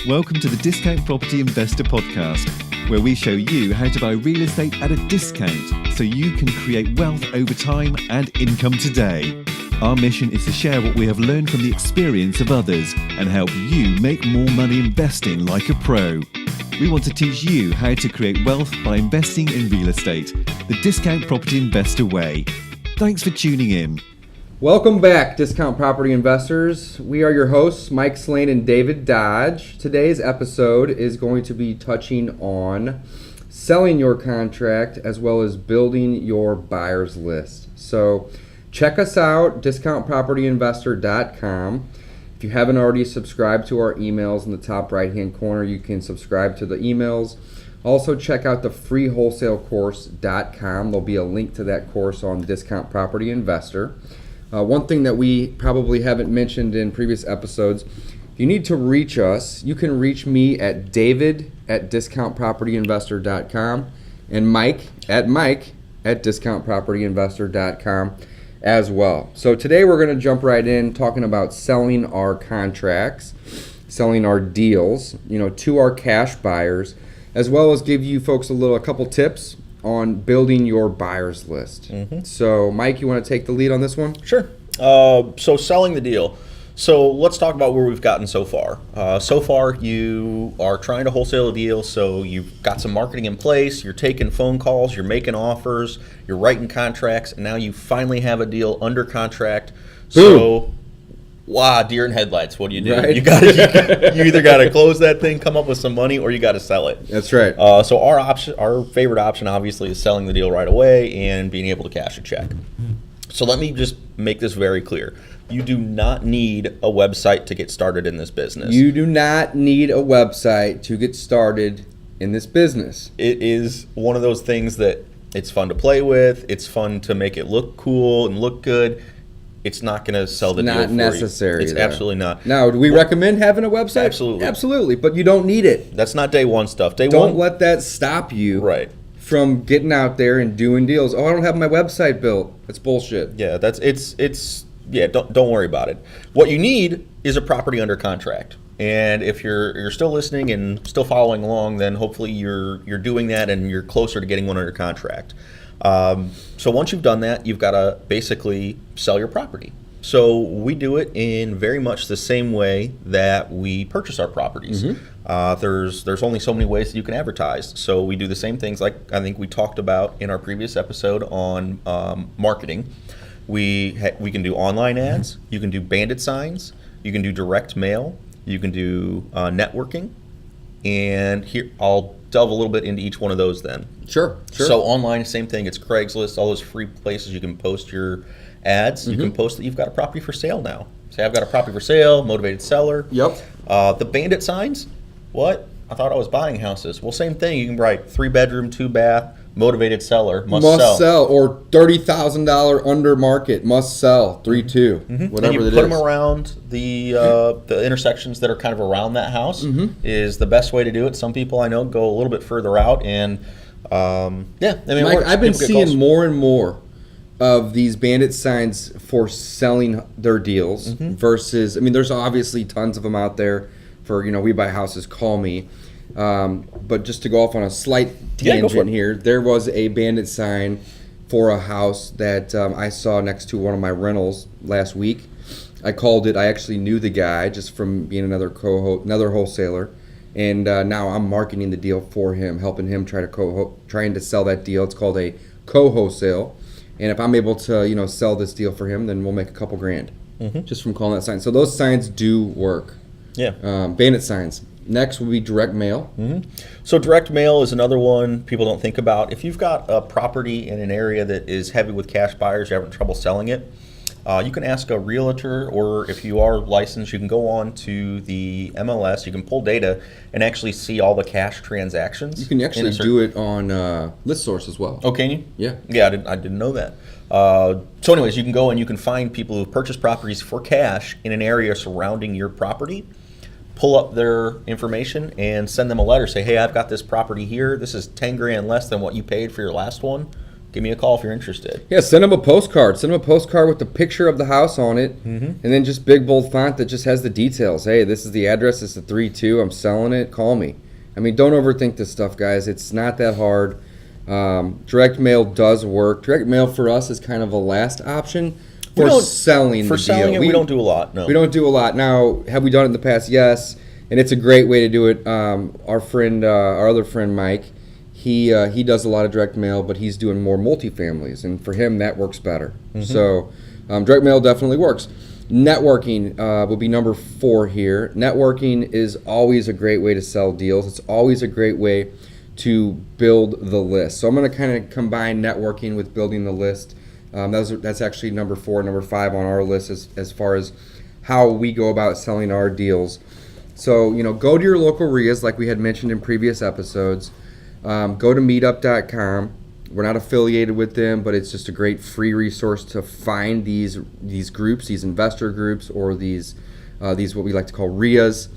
Welcome to the Discount Property Investor Podcast, where we show you how to buy real estate at a discount so you can create wealth over time and income today. Our mission is to share what we have learned from the experience of others and help you make more money investing like a pro. We want to teach you how to create wealth by investing in real estate, the Discount Property Investor way. Thanks for tuning in. Welcome back, Discount Property Investors. We are your hosts, Mike Slane and David Dodge. Today's episode is going to be touching on selling your contract as well as building your buyer's list. So check us out, discountpropertyinvestor.com. If you haven't already subscribed to our emails in the top right-hand corner, you can subscribe to the emails. Also check out the freewholesalecourse.com. There'll be a link to that course on Discount Property Investor. One thing that we probably haven't mentioned in previous episodes, if you need to reach us, you can reach me at david@discountpropertyinvestor.com and Mike at discountpropertyinvestor.com as well. So today we're going to jump right in talking about selling our contracts, selling our deals, to our cash buyers, as well as give you folks a couple tips on building your buyer's list. So, Mike, you want to take the lead on this one? Sure. So selling the deal. So let's talk about where we've gotten so far. So far, you are trying to wholesale a deal, so you've got some marketing in place, you're taking phone calls, you're making offers, you're writing contracts, and now you finally have a deal under contract. Boom. So, wow, deer in headlights. What do you do? Right. You either got to close that thing, come up with some money, or you got to sell it. That's right. So our favorite option, obviously, is selling the deal right away and being able to cash a check. So let me just make this very clear. You do not need a website to get started in this business. You do not need a website to get started in this business. It is one of those things that it's fun to play with. It's fun to make it look cool and look good. It's not going to sell the deal for you. Not necessary. It's absolutely not. Now, do we recommend having a website? Absolutely. Absolutely, but you don't need it. That's not day one stuff. Don't let that stop you from getting out there and doing deals. Oh, I don't have my website built. That's bullshit. Yeah, don't worry about it. What you need is a property under contract. And if you're still listening and still following along, then hopefully you're doing that and you're closer to getting one under contract. So once you've done that, you've got to basically sell your property. So we do it in very much the same way that we purchase our properties. There's only so many ways that you can advertise. So we do the same things like I think we talked about in our previous episode on marketing. We can do online ads. You can do bandit signs. You can do direct mail. You can do networking. And here I'll delve a little bit into each one of those then. Sure. So online, same thing. It's Craigslist, all those free places you can post your ads. You can post that you've got a property for sale now. Say, I've got a property for sale, motivated seller. Yep. The bandit signs, what? I thought I was buying houses. Well, same thing. You can write 3-bedroom, 2-bath, motivated seller, must sell. Or $30,000 under market, must sell, 3-2, whatever and you it put is. them around the intersections that are kind of around that house is the best way to do it. Some people I know go a little bit further out, and Mike, I've been seeing more and more of these bandit signs for selling their deals versus, there's obviously tons of them out there for, we buy houses, call me. But just to go off on a slight tangent here, there was a bandit sign for a house that I saw next to one of my rentals last week. I called it. I actually knew the guy just from being another wholesaler, and now I'm marketing the deal for him, helping him trying to sell that deal. It's called a co-wholesale, and if I'm able to sell this deal for him, then we'll make a couple grand just from calling that sign. So those signs do work. Yeah. Bandit signs. Next will be direct mail. So direct mail is another one people don't think about. If you've got a property in an area that is heavy with cash buyers, you're having trouble selling it, you can ask a realtor, or if you are licensed, you can go on to the MLS. You can pull data and actually see all the cash transactions. You can actually do it on ListSource as well. Oh, can you? Yeah. Yeah, I didn't know that. So anyways, you can go and you can find people who've purchased properties for cash in an area surrounding your property, pull up their information and send them a letter. Say, hey, I've got this property here. This is 10 grand less than what you paid for your last one. give me a call if you're interested. Yeah, send them a postcard. Send them a postcard with the picture of the house on it, and then just big bold font that just has the details. Hey, this is the address. It's the 3-2. I'm selling it. Call me. I mean, don't overthink this stuff, guys. It's not that hard. Direct mail does work. Direct mail for us is kind of a last option for selling For the selling deal. it, we don't do a lot. No, we don't do a lot. Now, have we done it in the past? Yes, and it's a great way to do it. Our other friend Mike, he does a lot of direct mail, but he's doing more multifamilies, and for him that works better. So direct mail definitely works. Networking will be number 4 here. Networking is always a great way to sell deals. It's always a great way to build the list. So I'm going to kind of combine networking with building the list. That's actually number 4, number 5 on our list as far as how we go about selling our deals. So, go to your local RIAs like we had mentioned in previous episodes. Go to meetup.com. We're not affiliated with them, but it's just a great free resource to find these groups, these investor groups, or these what we like to call RIAs.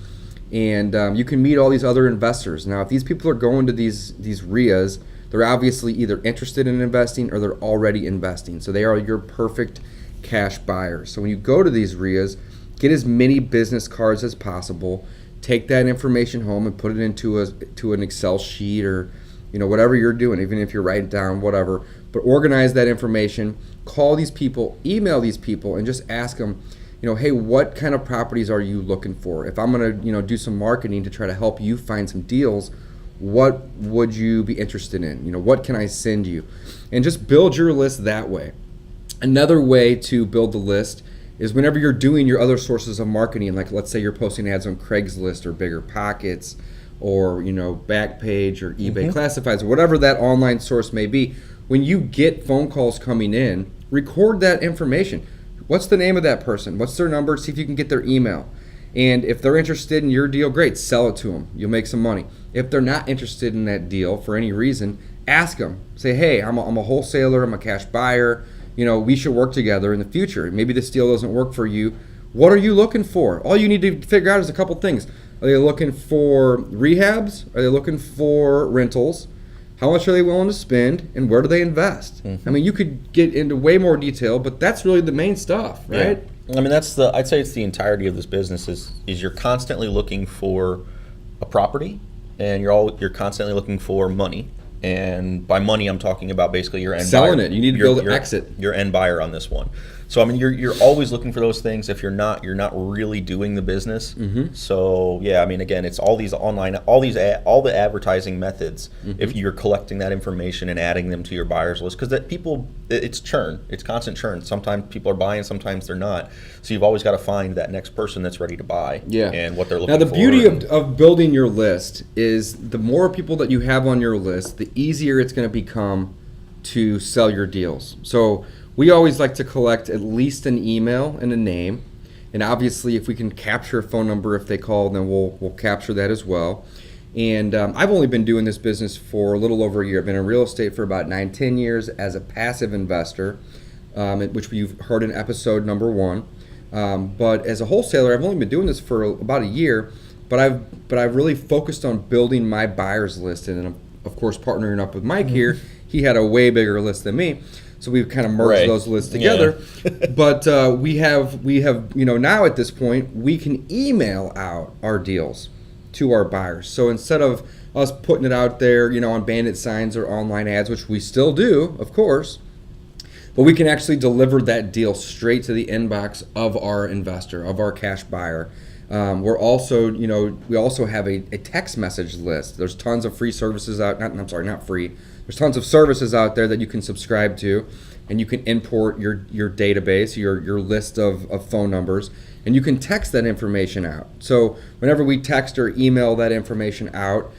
And you can meet all these other investors. Now, if these people are going to these RIAs, they're obviously either interested in investing or they're already investing. So they are your perfect cash buyers. So when you go to these RIAs, get as many business cards as possible. Take that information home and put it into an Excel sheet or whatever you're doing, even if you're writing down whatever. But organize that information. Call these people, email these people, and just ask them, hey, what kind of properties are you looking for? If I'm going to do some marketing to try to help you find some deals, what would you be interested in? What can I send you? And just build your list that way. Another way to build the list is whenever you're doing your other sources of marketing, like let's say you're posting ads on Craigslist or Bigger Pockets or Backpage or eBay Classifieds, or whatever that online source may be. When you get phone calls coming in, record that information. What's the name of that person? What's their number? See if you can get their email. And if they're interested in your deal, great, sell it to them. You'll make some money. If they're not interested in that deal for any reason, ask them. Say, hey, I'm a wholesaler, I'm a cash buyer. We should work together in the future. Maybe this deal doesn't work for you. What are you looking for? All you need to figure out is a couple things. Are they looking for rehabs? Are they looking for rentals? How much are they willing to spend? And where do they invest? I mean, you could get into way more detail, but that's really the main stuff, right? Yeah. I mean, I'd say it's the entirety of this business is you're constantly looking for a property, and you're constantly looking for money. And by money, I'm talking about basically your end selling buyer. It. You need to build an exit. Your end buyer on this one. So I mean, you're always looking for those things. If you're not really doing the business. So yeah, I mean, again, it's all these online, all the advertising methods. If you're collecting that information and adding them to your buyers list, because it's churn. It's constant churn. Sometimes people are buying, sometimes they're not. So you've always got to find that next person that's ready to buy. Yeah. And what they're looking for. Now the beauty of building your list is the more people that you have on your list, the easier it's going to become to sell your deals. So we always like to collect at least an email and a name. And obviously, if we can capture a phone number if they call, then we'll capture that as well. And I've only been doing this business for a little over a year. I've been in real estate for about 9-10 years as a passive investor, which you've heard in episode number 1. But as a wholesaler, I've only been doing this for about a year. But I've really focused on building my buyers list, and of course, partnering up with Mike here. He had a way bigger list than me. So we've kind of merged those lists together. Yeah. But we have now at this point, we can email out our deals to our buyers. So instead of us putting it out there, on bandit signs or online ads, which we still do, of course, but we can actually deliver that deal straight to the inbox of our investor, of our cash buyer. We're also, we also have a text message list. There's tons of free services out. Not free. There's tons of services out there that you can subscribe to, and you can import your database, your list of phone numbers, and you can text that information out. So whenever we text or email that information out,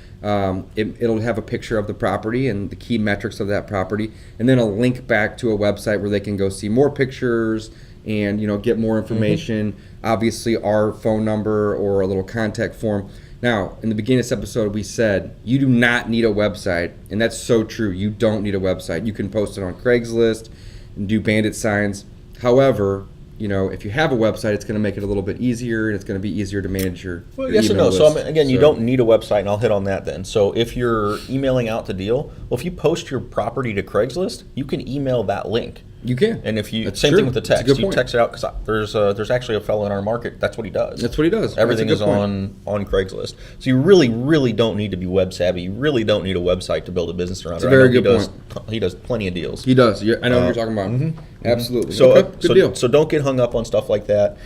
it'll have a picture of the property and the key metrics of that property, and then a link back to a website where they can go see more pictures and get more information. Obviously, our phone number or a little contact form. Now, in the beginning of this episode, we said you do not need a website, and that's so true. You don't need a website. You can post it on Craigslist and do bandit signs. However, if you have a website, it's going to make it a little bit easier, and it's going to be easier to manage your yes and no. list. So again, you don't need a website, and I'll hit on that then. So if you're emailing out the deal, well, if you post your property to Craigslist, you can email that link. You can. And if you That's same true. thing with the text, That's a good you point. text it out because there's actually a fellow in our market. That's what he does. That's what he does. Everything That's a is good point. on Craigslist. So you really don't need to be web savvy. You really don't need a website to build a business around. That's a very good point. He does plenty of deals. He does. I know what you're talking about. Mm-hmm. Absolutely. So, okay, good deal. So don't get hung up on stuff like that.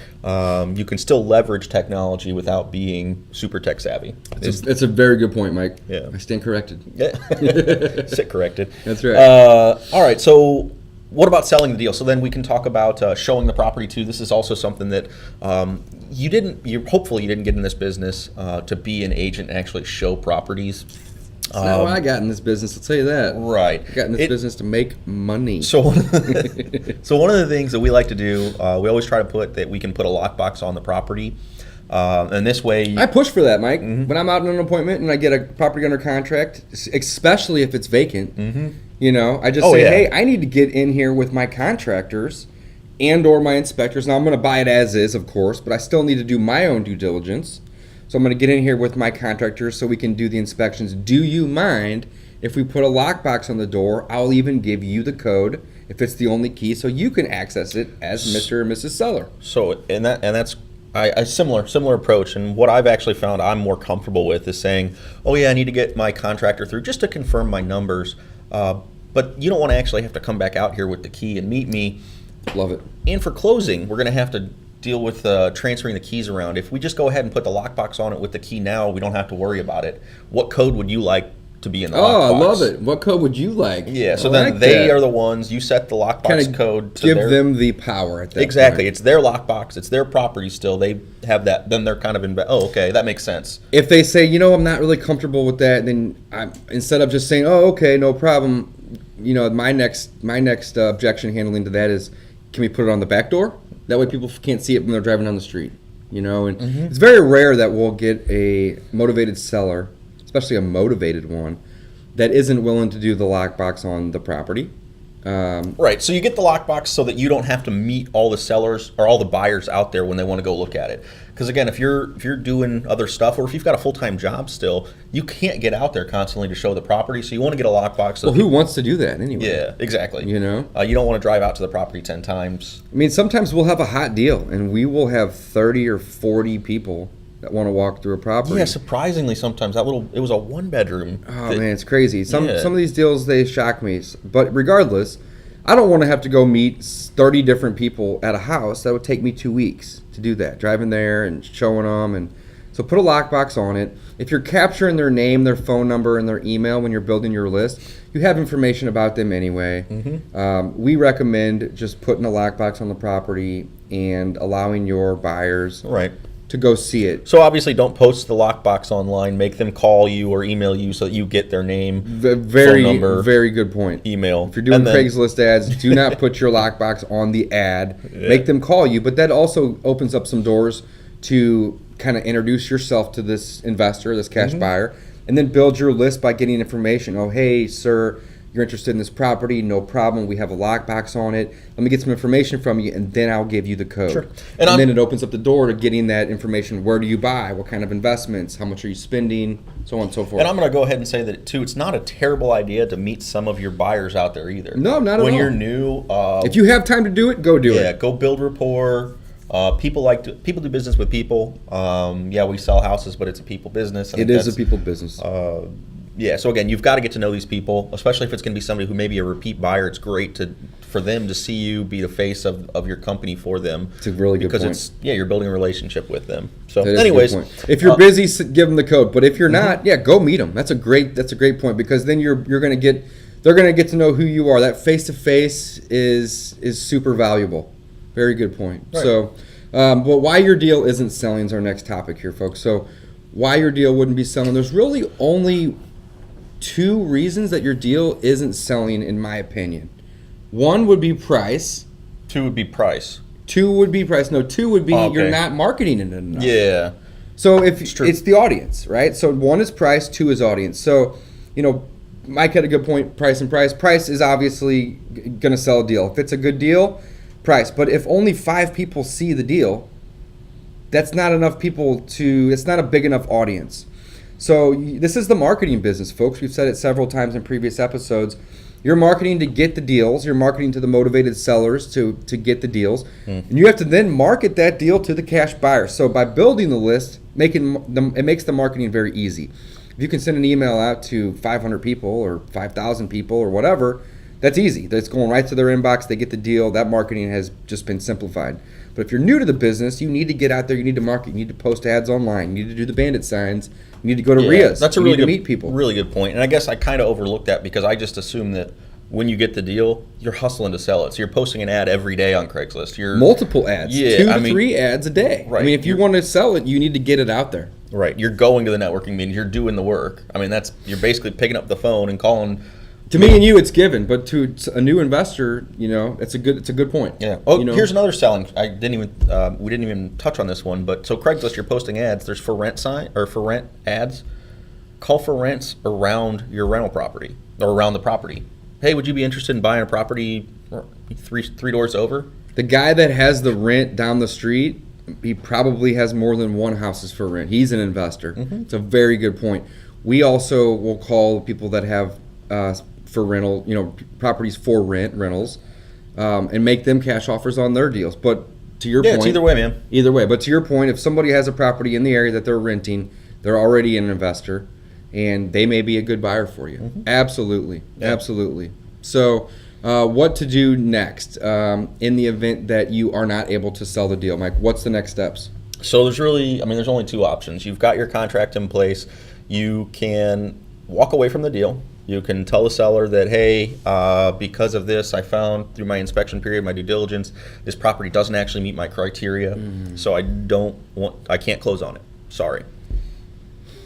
You can still leverage technology without being super tech savvy. That's a very good point, Mike. Yeah. I stand corrected. Yeah. Sit corrected. That's right. All right. So what about selling the deal? So then we can talk about showing the property too. This is also something that hopefully you didn't get in this business to be an agent and actually show proproperties. That's not how I got in this business, I'll tell you that. Right. I got in this business to make money. So one of the things that we like to do, we always try to put that we can put a lockbox on the property. And this way... I push for that, Mike. Mm-hmm. When I'm out on an appointment and I get a property under contract, especially if it's vacant, I just say, hey, I need to get in here with my contractors and or my inspectors. Now, I'm going to buy it as is, of course, but I still need to do my own due diligence. So I'm going to get in here with my contractors so we can do the inspections. Do you mind if we put a lockbox on the door? I'll even give you the code if it's the only key so you can access it as Mr. or Mrs. Seller. So, and that's a similar approach. And what I've actually found I'm more comfortable with is saying, oh yeah, I need to get my contractor through just to confirm my numbers. But you don't want to actually have to come back out here with the key and meet me. Love it. And for closing, we're going to have to deal with transferring the keys around. If we just go ahead and put the lockbox on it with the key now, we don't have to worry about it. What code would you like to be in the lockbox? Oh, I love it. What code would you like? Yeah, so then they are the ones, you set the lockbox code to give them the power at that Exactly. point. It's their lockbox. It's their property still. They have that. Then they're kind of in, okay, that makes sense. If they say, I'm not really comfortable with that, then instead of just saying, oh, okay, no problem, my next objection handling to that is, can we put it on the back door? That way people can't see it when they're driving down the street, and it's very rare that we'll get a motivated seller, especially a motivated one, that isn't willing to do the lockbox on the property. Right. So you get the lockbox so that you don't have to meet all the sellers or all the buyers out there when they want to go look at it. Because again, if you're doing other stuff or if you've got a full-time job still, you can't get out there constantly to show the property. So you want to get a lockbox. So who wants to do that anyway? Yeah, exactly. You don't want to drive out to the property 10 times. I mean, sometimes we'll have a hot deal and we will have 30 or 40 people that want to walk through a property. Yeah, surprisingly, sometimes it was a one-bedroom. Oh man, it's crazy. Some of these deals, they shock me. But regardless, I don't want to have to go meet 30 different people at a house. That would take me 2 weeks to do that, driving there and showing them. And so put a lockbox on it. If you're capturing their name, their phone number, and their email when you're building your list, you have information about them anyway. Mm-hmm. We recommend just putting a lockbox on the property and allowing your buyers to go see it. So obviously don't post the lockbox online. Make them call you or email you so that you get their name, phone number, very good point. Email. If you're doing Craigslist ads, do not put your lockbox on the ad. Yeah. Make them call you, but that also opens up some doors to kind of introduce yourself to this investor, this cash buyer, and then build your list by getting information. Oh, hey, sir, you're interested in this property, no problem. We have a lockbox on it. Let me get some information from you, and then I'll give you the code. Sure. And then it opens up the door to getting that information. Where do you buy? What kind of investments? How much are you spending? So on and so forth. And I'm going to go ahead and say that, too, it's not a terrible idea to meet some of your buyers out there either. No, not at all. When you're new. If you have time to do it, go do it. Yeah, go build rapport. People do business with people. We sell houses, but it's a people business. It is a people business. So again, you've got to get to know these people, especially if it's going to be somebody who may be a repeat buyer. It's great for them to see you be the face of your company for them. It's a really good point. Because you're building a relationship with them. So that anyways, if you're busy, give them the code. But if you're not, go meet them. That's a great point because then they're going to get to know who you are. That face to face is super valuable. Very good point. Right. So, but why your deal isn't selling is our next topic here, folks. So, why your deal wouldn't be selling? There's really only 2 reasons that your deal isn't selling, in my opinion. 1 would be price. 2 would be price. 2 would be price. No, 2 would be you're not marketing it enough. Yeah. So if it's the audience, right? So 1 is price, 2 is audience. So, Mike had a good point, price and price. Price is obviously going to sell a deal. If it's a good deal, price. But if only 5 people see the deal, that's not enough people it's not a big enough audience. So this is the marketing business, folks. We've said it several times in previous episodes. You're marketing to get the deals. You're marketing to the motivated sellers to get the deals. And you have to then market that deal to the cash buyer. So by building the list, it makes the marketing very easy. If you can send an email out to 500 people or 5,000 people or whatever, that's easy. That's going right to their inbox. They get the deal. That marketing has just been simplified. But if you're new to the business, you need to get out there. You need to market. You need to post ads online. You need to do the bandit signs. You need to go to RIAs. That's a really good, meet people. Really good point. And I guess I kind of overlooked that because I just assumed that when you get the deal, you're hustling to sell it. So you're posting an ad every day on Craigslist. Multiple ads. 2 to 3 ads a day. Right. I mean, if you want to sell it, you need to get it out there. Right. You're going to the networking meetings. You're doing the work. I mean, you're basically picking up the phone and calling. To me and you, it's given, but to a new investor, it's a good point. Yeah. Oh, here's another selling. We didn't even touch on this one, but so Craigslist, you're posting ads. There's for rent ads. Call for rents around your rental property or around the property. Hey, would you be interested in buying a property three doors over? The guy that has the rent down the street, he probably has more than one houses for rent. He's an investor. It's a very good point. We also will call people that have for rental, properties for rentals, and make them cash offers on their deals. But to your point, it's either way, man. Either way. But to your point, if somebody has a property in the area that they're renting, they're already an investor, and they may be a good buyer for you. Absolutely. So what to do next in the event that you are not able to sell the deal, Mike? What's the next steps? So there's only 2 options. You've got your contract in place. You can walk away from the deal. You can tell the seller that, hey, because of this, I found through my inspection period, my due diligence, this property doesn't actually meet my criteria, so I can't close on it. Sorry.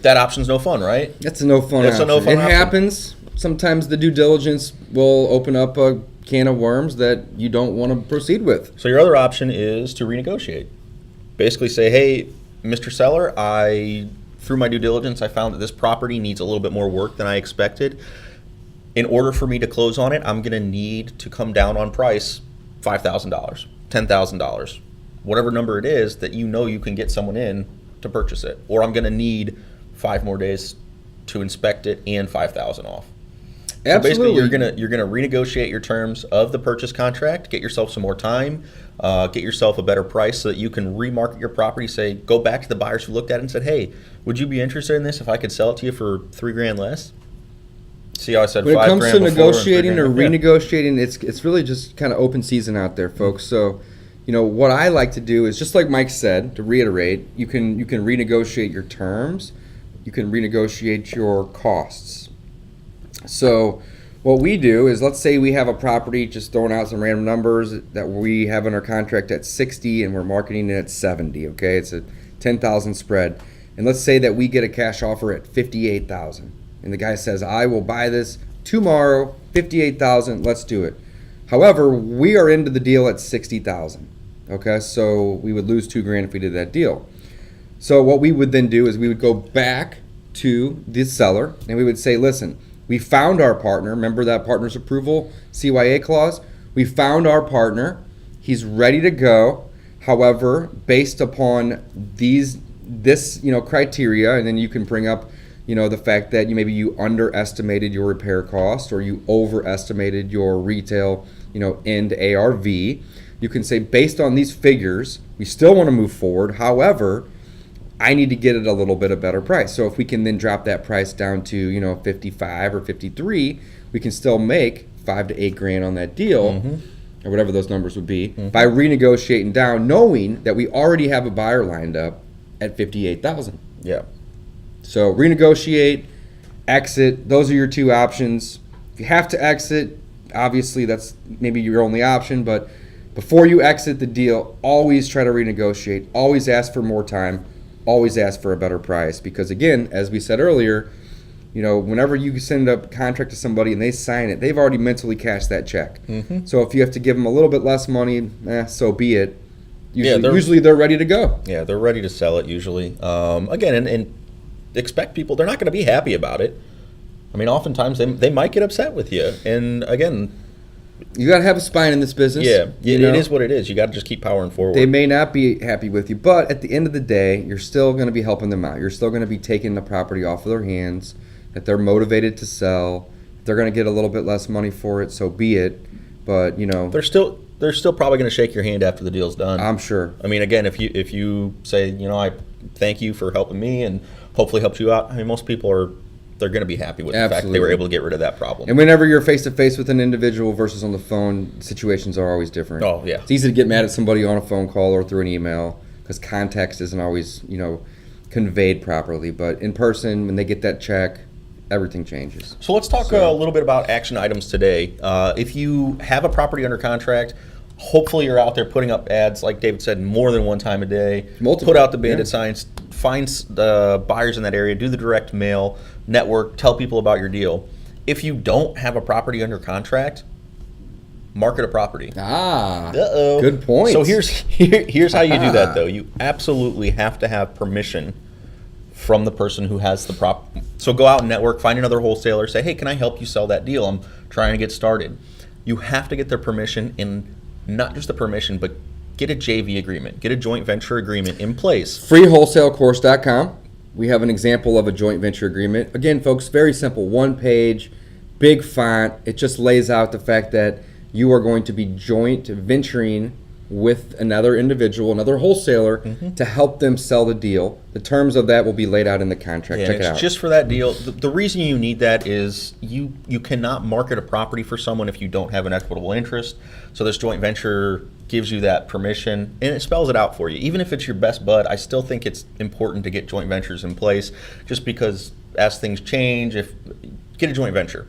That option's no fun, right? That's a no fun option. It happens. Sometimes the due diligence will open up a can of worms that you don't want to proceed with. So your other option is to renegotiate. Basically say, hey, Mr. Seller, through my due diligence, I found that this property needs a little bit more work than I expected. In order for me to close on it, I'm going to need to come down on price $5,000, $10,000, whatever number it is that you can get someone in to purchase it. Or I'm going to need 5 more days to inspect it and $5,000 off. Absolutely. So basically, you're gonna renegotiate your terms of the purchase contract, get yourself some more time, get yourself a better price so that you can remarket your property. Say, go back to the buyers who looked at it and said, "Hey, would you be interested in this if I could sell it to you for $3,000 less?" See how I said $5,000 when it comes to negotiating or yeah. renegotiating, it's really just kind of open season out there, folks. So, what I like to do is just like Mike said, to reiterate, you can renegotiate your terms, you can renegotiate your costs. So what we do is, let's say we have a property, just throwing out some random numbers, that we have in our contract at 60 and we're marketing it at 70, okay? It's a 10,000 spread. And let's say that we get a cash offer at 58,000. And the guy says, I will buy this tomorrow, 58,000, let's do it. However, we are into the deal at 60,000, okay? So we would lose $2,000 if we did that deal. So what we would then do is we would go back to the seller and we would say, listen, we found our partner. Remember that partner's approval CYA clause? We found our partner. He's ready to go. However, based upon this criteria, and then you can bring up, the fact that maybe you underestimated your repair cost or you overestimated your retail, end ARV. You can say, based on these figures, we still want to move forward. However, I need to get it a little bit of better price. So if we can then drop that price down to 55 or 53, we can still make $5,000 to $8,000 on that deal, or whatever those numbers would be, by renegotiating down, knowing that we already have a buyer lined up at 58,000. Yeah. So renegotiate, exit. Those are your 2 options. If you have to exit, obviously that's maybe your only option. But before you exit the deal, always try to renegotiate. Always ask for more time. Always ask for a better price, because again, as we said earlier, whenever you send a contract to somebody and they sign it, they've already mentally cashed that check. So if you have to give them a little bit less money, so be it. Usually they're ready to go. Yeah, they're ready to sell it usually. Again, and expect people, they're not going to be happy about it. I mean, oftentimes they might get upset with you. And again, You got to have a spine in this business. Yeah, it is what it is. You got to just keep powering forward. They may not be happy with you, but at the end of the day, you're still going to be helping them out. You're still going to be taking the property off of their hands, that they're motivated to sell. They're going to get a little bit less money for it, so be it. But, they're still probably going to shake your hand after the deal's done. I'm sure. I mean, again, if you say, I thank you for helping me and hopefully helped you out, I mean, most people they're going to be happy with the fact that they were able to get rid of that problem. And whenever you're face-to-face with an individual versus on the phone, situations are always different. Oh, yeah. It's easy to get mad at somebody on a phone call or through an email because context isn't always, conveyed properly. But in person, when they get that check, everything changes. So let's talk a little bit about action items today. If you have a property under contract, hopefully you're out there putting up ads, like David said, more than one time a day. Multiple. Put out the bandit signs, find the buyers in that area, do the direct mail, network, tell people about your deal. If you don't have a property under contract, market a property. Good point. So here's how you do that, though. You absolutely have to have permission from the person who has the prop. So go out and network, find another wholesaler, say, hey, can I help you sell that deal? I'm trying to get started. You have to get their permission, and not just the permission, but get a JV agreement, get a joint venture agreement in place. FreeWholesaleCourse.com. We have an example of a joint venture agreement. Again, folks, very simple. One page, big font. It just lays out the fact that you are going to be joint venturing with another individual, another wholesaler, to help them sell the deal. The terms of that will be laid out in the contract. Check it out. Just for that deal. The reason you need that is you cannot market a property for someone if you don't have an equitable interest. So this joint venture gives you that permission, and it spells it out for you. Even if it's your best bud, I still think it's important to get joint ventures in place, just because as things change, get a joint venture.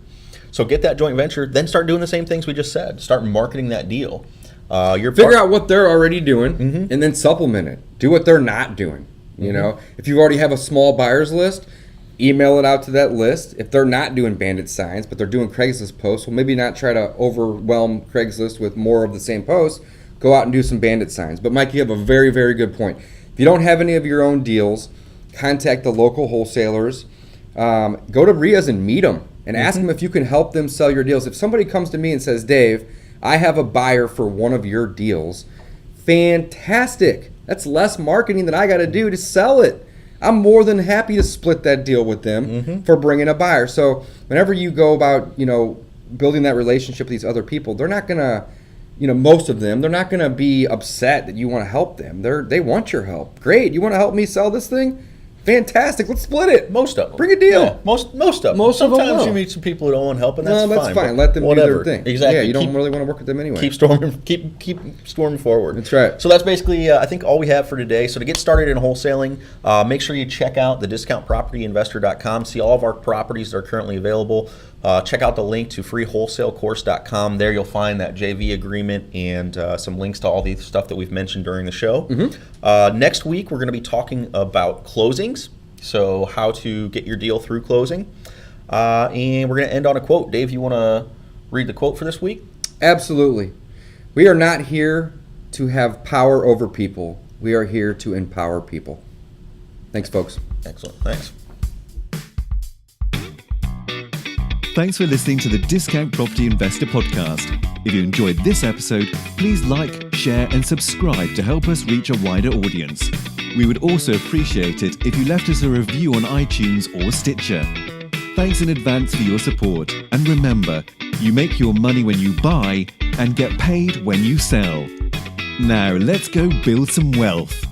So get that joint venture, then start doing the same things we just said. Start marketing that deal. Figure out what they're already doing, and then supplement it. Do what they're not doing. If you already have a small buyers list, email it out to that list. If they're not doing bandit signs, but they're doing Craigslist posts, well, maybe not try to overwhelm Craigslist with more of the same posts. Go out and do some bandit signs. But Mike, you have a very, very good point. If you don't have any of your own deals, contact the local wholesalers. Go to RIAs and meet them and ask them if you can help them sell your deals. If somebody comes to me and says, Dave, I have a buyer for one of your deals, fantastic. That's less marketing that I got to do to sell it. I'm more than happy to split that deal with them for bringing a buyer. So whenever you go about, building that relationship with these other people, they're not going to, most of them, they're not going to be upset that you want to help them. They want your help. Great. You want to help me sell this thing? Fantastic. Let's split it. Most of them. Bring a deal. Yeah, most of them. Sometimes you meet some people who don't want help, and that's fine. No, that's fine. Let them do their thing. Exactly. Yeah, you don't really want to work with them anyway. Keep storming forward. That's right. So that's basically, I think, all we have for today. So to get started in wholesaling, make sure you check out the discountpropertyinvestor.com. See all of our properties that are currently available. Check out the link to freewholesalecourse.com. There you'll find that JV agreement and some links to all the stuff that we've mentioned during the show. Next week, we're going to be talking about closings, so how to get your deal through closing. And we're going to end on a quote. Dave, you want to read the quote for this week? Absolutely. We are not here to have power over people. We are here to empower people. Thanks, folks. Excellent. Thanks. Thanks for listening to the Discount Property Investor Podcast. If you enjoyed this episode, please like, share, and subscribe to help us reach a wider audience. We would also appreciate it if you left us a review on iTunes or Stitcher. Thanks in advance for your support. And remember, you make your money when you buy and get paid when you sell. Now let's go build some wealth.